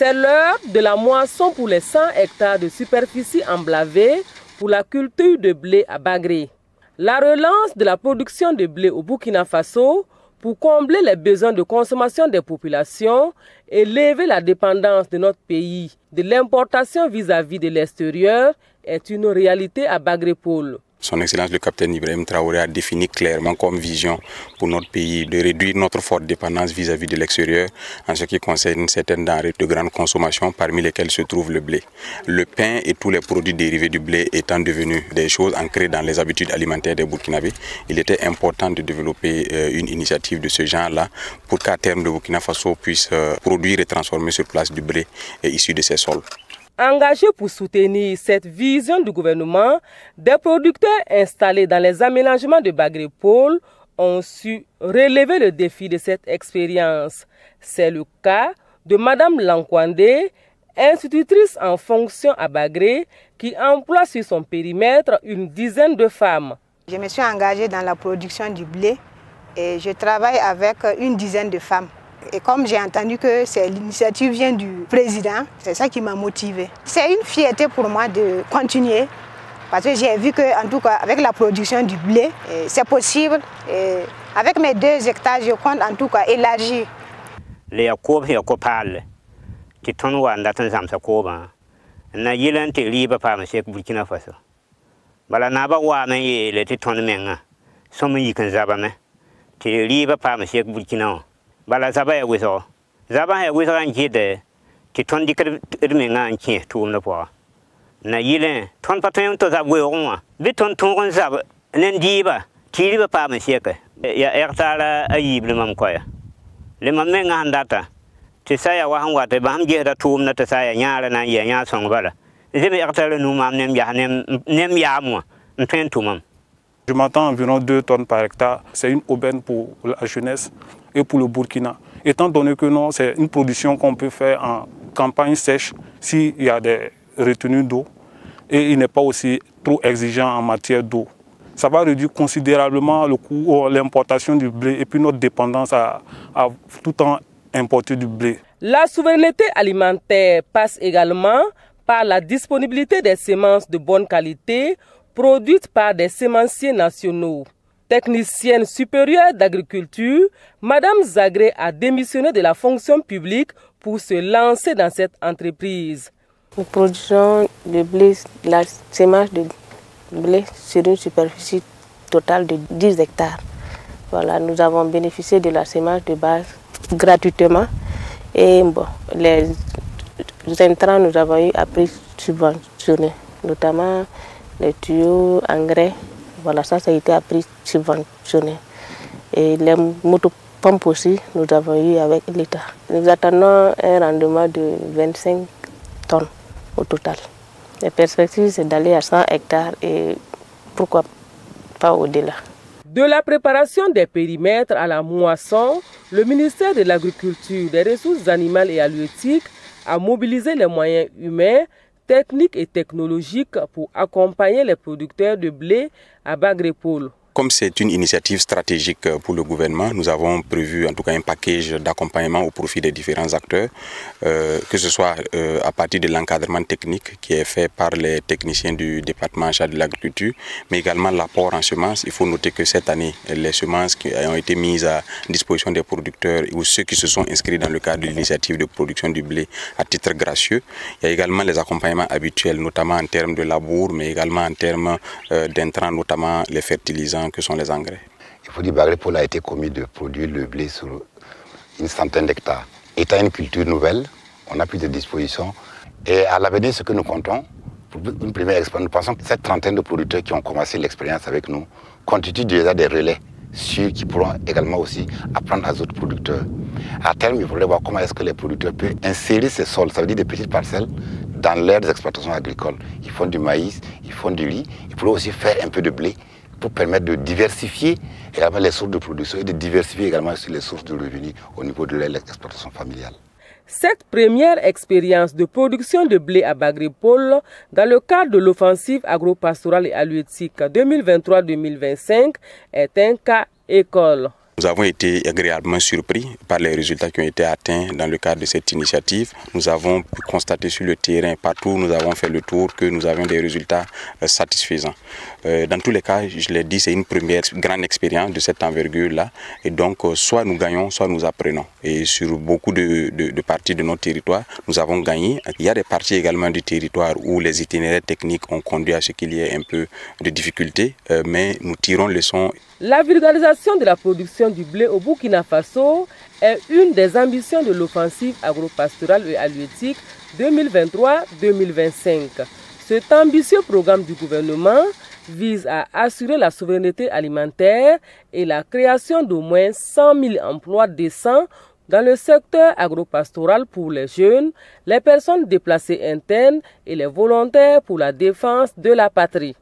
C'est l'heure de la moisson pour les 100 hectares de superficie emblavée pour la culture de blé à Bagré. La relance de la production de blé au Burkina Faso pour combler les besoins de consommation des populations et lever la dépendance de notre pays de l'importation vis-à-vis de l'extérieur est une réalité à Bagré Pôle. Son Excellence le capitaine Ibrahim Traoré a défini clairement comme vision pour notre pays de réduire notre forte dépendance vis-à-vis de l'extérieur en ce qui concerne certaines denrées de grande consommation parmi lesquelles se trouve le blé. Le pain et tous les produits dérivés du blé étant devenus des choses ancrées dans les habitudes alimentaires des Burkinabés, il était important de développer une initiative de ce genre-là pour qu'à terme le Burkina Faso puisse produire et transformer sur place du blé issu de ses sols. Engagés pour soutenir cette vision du gouvernement, des producteurs installés dans les aménagements de Bagré Pôle ont su relever le défi de cette expérience. C'est le cas de Madame Lankwandé, institutrice en fonction à Bagré, qui emploie sur son périmètre une dizaine de femmes. Je me suis engagée dans la production du blé et je travaille avec une dizaine de femmes. Et comme j'ai entendu que l'initiative vient du président, c'est ça qui m'a motivée. C'est une fierté pour moi de continuer parce que j'ai vu que, en tout cas, avec la production du blé, c'est possible. Et avec mes 2 hectares, je compte en tout cas élargir. Les cours et les copales, qui tournent en datant de courbe, n'a yélan te libre par M. Burkina Faso. Bala naba wa men ye le te tourne menga, somme y kan zabame, te libre par M. Burkina. Bala zaba ya wiso an jide ti ton dikir irminga an kin tuum na po na yile ton paton to za we onwa bi ton ton zaba nen diba ti ba pa ma sheka ya ertala ayib mam koya le mam menga handata ti saya wa han wate ba ham je da tuum na ta saya nyaara na ya nya song bala zebe ertala nu mam nem ya mo ntwen tumam. Je m'attends environ 2 tonnes par hectare. C'est une aubaine pour la jeunesse et pour le Burkina. Étant donné que non, c'est une production qu'on peut faire en campagne sèche s'il y a des retenues d'eau et il n'est pas aussi trop exigeant en matière d'eau. Ça va réduire considérablement le coût, l'importation du blé et puis notre dépendance à tout le temps importer du blé. La souveraineté alimentaire passe également par la disponibilité des semences de bonne qualité produites par des semenciers nationaux. Technicienne supérieure d'agriculture, Madame Zagré a démissionné de la fonction publique pour se lancer dans cette entreprise. Nous produisons le blé, la sémence de blé sur une superficie totale de 10 hectares. Voilà, nous avons bénéficié de la sémence de base gratuitement et bon, les intrants nous avons eu à prix subventionné, notamment les tuyaux, engrais, voilà, ça a été à prix subventionné. Et les motopompes aussi, nous avons eu avec l'État. Nous attendons un rendement de 25 tonnes au total. La perspective, c'est d'aller à 100 hectares et pourquoi pas au-delà. De la préparation des périmètres à la moisson, le ministère de l'Agriculture, des Ressources animales et halieutiques a mobilisé les moyens humains, techniques et technologiques pour accompagner les producteurs de blé à Bagré Pôle. Comme c'est une initiative stratégique pour le gouvernement, nous avons prévu en tout cas un package d'accompagnement au profit des différents acteurs, que ce soit à partir de l'encadrement technique qui est fait par les techniciens du département en charge de l'agriculture, mais également l'apport en semences. Il faut noter que cette année, les semences qui ont été mises à disposition des producteurs ou ceux qui se sont inscrits dans le cadre de l'initiative de production du blé à titre gracieux. Il y a également les accompagnements habituels, notamment en termes de labour, mais également en termes d'intrants, notamment les fertilisants que sont les engrais. Il faut dire que Bagré Pôle a été commis de produire le blé sur une centaine d'hectares. Étant une culture nouvelle, on a plus de dispositions. Et à l'avenir, ce que nous comptons, pour une première expérience, nous pensons que cette trentaine de producteurs qui ont commencé l'expérience avec nous constituent déjà des relais sûrs qui pourront également aussi apprendre à d'autres producteurs. À terme, il faudrait voir comment est-ce que les producteurs peuvent insérer ces sols, ça veut dire des petites parcelles, dans leurs exploitations agricoles. Ils font du maïs, ils font du riz, ils pourraient aussi faire un peu de blé pour permettre de diversifier également les sources de production et de diversifier également les sources de revenus au niveau de l'exploitation familiale. Cette première expérience de production de blé à Bagré Pôle dans le cadre de l'offensive agro-pastorale et halieutique 2023-2025 est un cas école. Nous avons été agréablement surpris par les résultats qui ont été atteints dans le cadre de cette initiative. Nous avons pu constater sur le terrain, partout où nous avons fait le tour, que nous avions des résultats satisfaisants. Dans tous les cas, je l'ai dit, c'est une première grande expérience de cette envergure-là. Et donc, soit nous gagnons, soit nous apprenons. Et sur beaucoup de parties de notre territoire, nous avons gagné. Il y a des parties également du territoire où les itinéraires techniques ont conduit à ce qu'il y ait un peu de difficultés, mais nous tirons leçon. La vulgarisation de la production du blé au Burkina Faso est une des ambitions de l'offensive agro-pastorale et halieutique 2023-2025. Cet ambitieux programme du gouvernement vise à assurer la souveraineté alimentaire et la création d'au moins 100 000 emplois décents dans le secteur agro-pastoral pour les jeunes, les personnes déplacées internes et les volontaires pour la défense de la patrie.